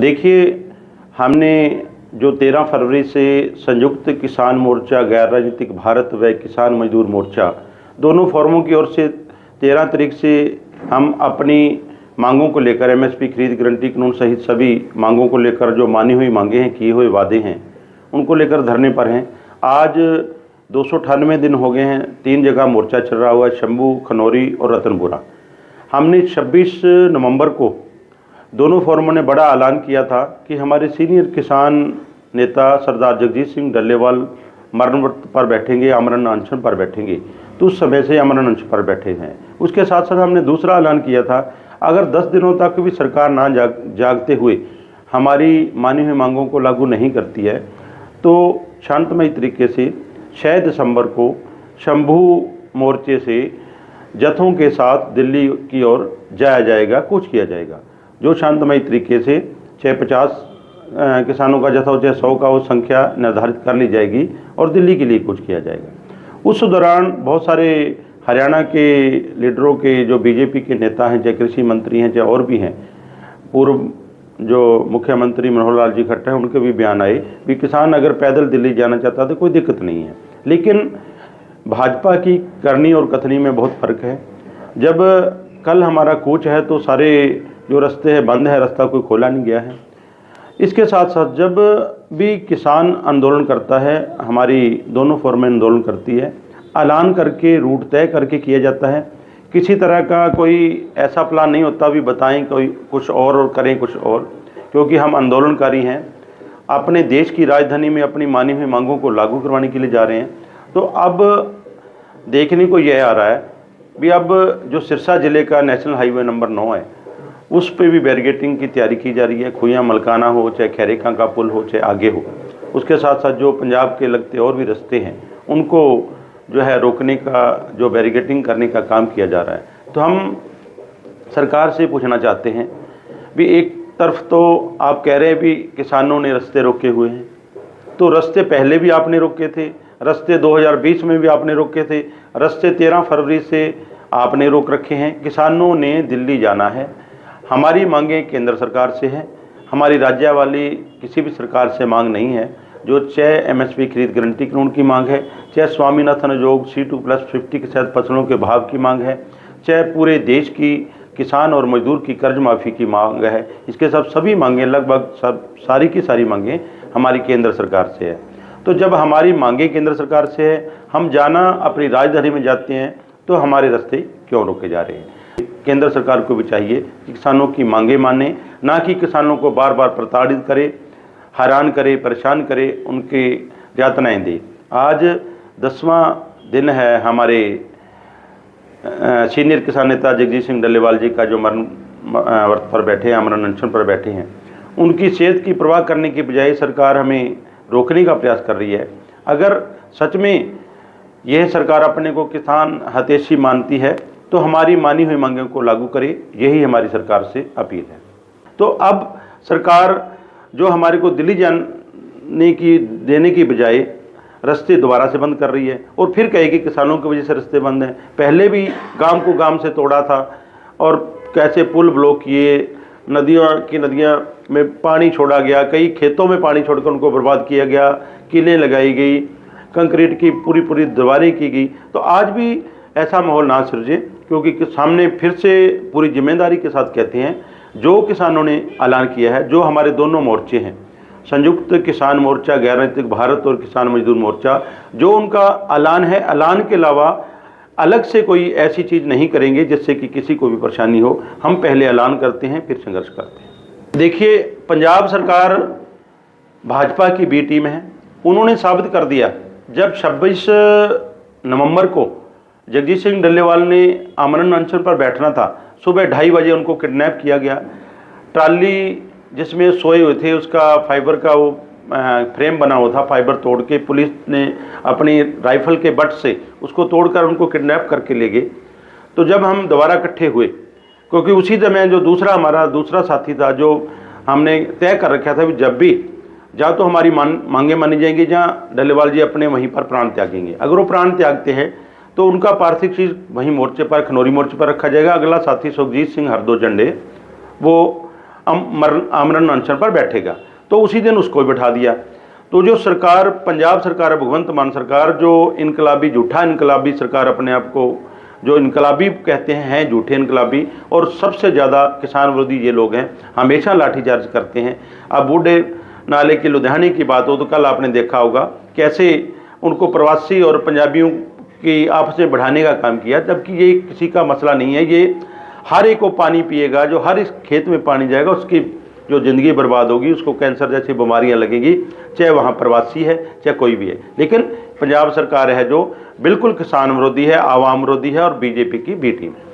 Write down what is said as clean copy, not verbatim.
देखिए, हमने जो 13 फरवरी से संयुक्त किसान मोर्चा, गैर राजनीतिक भारत व किसान मजदूर मोर्चा दोनों फोरमों की ओर से 13 तारीख से हम अपनी मांगों को लेकर एमएसपी खरीद गारंटी कानून सहित सभी मांगों को लेकर जो मानी हुई मांगे हैं, किए हुए वादे हैं, उनको लेकर धरने पर हैं। आज 298 दिन हो गए हैं। 3 जगह मोर्चा चल रहा हुआ है, शंभू, खनौरी और रतनपुरा। हमने 26 नवंबर को दोनों फोरमों ने बड़ा ऐलान किया था कि हमारे सीनियर किसान नेता सरदार जगजीत सिंह डल्लेवाल मरण व्रत पर बैठेंगे, आमरण अनशन पर बैठेंगे। तो उस समय से आमरण अनशन पर बैठे हैं। उसके साथ साथ हमने दूसरा ऐलान किया था, अगर 10 दिनों तक भी सरकार ना जागते हुए हमारी मानी हुई मांगों को लागू नहीं करती है तो शांतमय तरीके से 6 दिसंबर को शंभू मोर्चे से जत्थों के साथ दिल्ली की ओर जाया जाएगा, कूच किया जाएगा। जो शांतमय तरीके से चाहे 50 किसानों का जत्था हो, चाहे 100 का, वो संख्या निर्धारित कर ली जाएगी और दिल्ली के लिए कूच किया जाएगा। उस दौरान बहुत सारे हरियाणा के लीडरों के, जो बीजेपी के नेता हैं, चाहे कृषि मंत्री हैं, चाहे और भी हैं, पूर्व जो मुख्यमंत्री मनोहर लाल जी खट्टर हैं, उनके भी बयान आए कि किसान अगर पैदल दिल्ली जाना चाहता तो कोई दिक्कत नहीं है। लेकिन भाजपा की करनी और कथनी में बहुत फ़र्क है। जब कल हमारा कूच है तो सारे जो रास्ते हैं बंद है, रास्ता कोई खोला नहीं गया है। इसके साथ साथ जब भी किसान आंदोलन करता है, हमारी दोनों फोरमें आंदोलन करती है, ऐलान करके रूट तय करके किया जाता है। किसी तरह का कोई ऐसा प्लान नहीं होता भी बताएं कोई कुछ और करें कुछ और, क्योंकि हम आंदोलनकारी हैं, अपने देश की राजधानी में अपनी मानी हुई मांगों को लागू करवाने के लिए जा रहे हैं। तो अब देखने को यह आ रहा है भी अब जो सिरसा ज़िले का नेशनल हाईवे नंबर 9 है, उस पे भी बैरिकेडिंग की तैयारी की जा रही है। खुइयाँ मलकाना हो, चाहे खैरेखा का पुल हो, चाहे आगे हो। उसके साथ साथ जो पंजाब के लगते और भी रास्ते हैं, उनको जो है रोकने का, जो बैरिकेडिंग करने का काम किया जा रहा है। तो हम सरकार से पूछना चाहते हैं भी एक तरफ तो आप कह रहे हैं भी किसानों ने रास्ते रोके हुए हैं, तो रास्ते पहले भी आपने रोके थे, रास्ते 2020 में भी आपने रोके थे, रास्ते 13 फरवरी से आपने रोक रखे हैं। किसानों ने दिल्ली जाना है। हमारी मांगें केंद्र सरकार से है, हमारी राज्य वाली किसी भी सरकार से मांग नहीं है। जो चाहे एमएसपी खरीद गारंटी कानून की मांग है, चाहे स्वामीनाथन आयोग C2+50 के तहत फसलों के भाव की मांग है, चाहे पूरे देश की किसान और मजदूर की कर्ज माफ़ी की मांग है, इसके सब सभी मांगें, लगभग सारी की सारी मांगें हमारी केंद्र सरकार से है। तो जब हमारी मांगें केंद्र सरकार से है, हम जाना अपनी राजधानी में जाते हैं, तो हमारे रास्ते क्यों रोके जा रहे हैं? केंद्र सरकार को भी चाहिए कि किसानों की मांगें माने, ना कि किसानों को बार बार प्रताड़ित करे, हैरान करे, परेशान करे, उनके यातनाएं दे। आज 10वां दिन है हमारे सीनियर किसान नेता जगजीत सिंह डल्लेवाल जी का, जो मरण व्रत पर बैठे हैं, आमरण अनशन पर बैठे हैं। उनकी सेहत की परवाह करने की बजाय सरकार हमें रोकने का प्रयास कर रही है। अगर सच में यह सरकार अपने को किसान हितैषी मानती है तो हमारी मानी हुई मांगों को लागू करे, यही हमारी सरकार से अपील है। तो अब सरकार जो हमारे को दिल्ली देने की बजाय रास्ते दोबारा से बंद कर रही है और फिर कहेगी किसानों की वजह से रास्ते बंद हैं। पहले भी गांव को गांव से तोड़ा था और कैसे पुल ब्लॉक किए, नदियां में पानी छोड़ा गया, कई खेतों में पानी छोड़कर उनको बर्बाद किया गया, किलें लगाई गई, कंक्रीट की पूरी दीवारें की गई। तो आज भी ऐसा माहौल ना सृजे, क्योंकि सामने फिर से पूरी जिम्मेदारी के साथ कहते हैं, जो किसानों ने ऐलान किया है, जो हमारे दोनों मोर्चे हैं, संयुक्त किसान मोर्चा, गैर राजनीतिक भारत और किसान मजदूर मोर्चा, जो उनका ऐलान है, ऐलान के अलावा अलग से कोई ऐसी चीज़ नहीं करेंगे जिससे कि किसी को भी परेशानी हो। हम पहले ऐलान करते हैं, फिर संघर्ष करते हैं। देखिए, पंजाब सरकार भाजपा की बी टीम है। उन्होंने साबित कर दिया, जब 26 नवंबर को जगजीत सिंह डल्लेवाल ने आमरण अनशन पर बैठना था, सुबह 2:30 बजे उनको किडनैप किया गया। ट्राली जिसमें सोए हुए थे, उसका फाइबर का वो फ्रेम बना हुआ था, फाइबर तोड़ के पुलिस ने अपनी राइफल के बट से उसको तोड़कर उनको किडनैप करके ले गए। तो जब हम दोबारा इकट्ठे हुए, क्योंकि उसी समय जो हमारा दूसरा साथी था, जो हमने तय कर रखा था, जब भी जहाँ तो हमारी मांगें मानी जाएंगी, जहाँ डल्लेवाल जी अपने वहीं पर प्राण त्यागेंगे। अगर वो प्राण त्यागते हैं तो उनका पार्थिव चीज़ वहीं मोर्चे पर, खनौरी मोर्चे पर रखा जाएगा। अगला साथी सुखजीत सिंह हरदो झंडे, वो आमरण अनशन पर बैठेगा, तो उसी दिन उसको भी बैठा दिया। तो जो सरकार, पंजाब सरकार है, भगवंत मान सरकार, जो इनकलाबी, झूठा इनकलाबी सरकार, अपने आप को जो इनकलाबी कहते हैं झूठे इनकलाबी, और सबसे ज़्यादा किसान विरोधी ये लोग हैं, हमेशा लाठीचार्ज करते हैं। अब बूढ़े नाले की लुधियाने की बात हो तो कल आपने देखा होगा कैसे उनको प्रवासी और पंजाबियों की आपस में बढ़ाने का काम किया, जबकि ये किसी का मसला नहीं है। ये हर एक को पानी पिएगा, जो हर इस खेत में पानी जाएगा उसकी जो ज़िंदगी बर्बाद होगी, उसको कैंसर जैसी बीमारियां लगेंगी, चाहे वहाँ प्रवासी है चाहे कोई भी है। लेकिन पंजाब सरकार है जो बिल्कुल किसान विरोधी है, आवाम विरोधी है और बीजेपी की बी टीम है।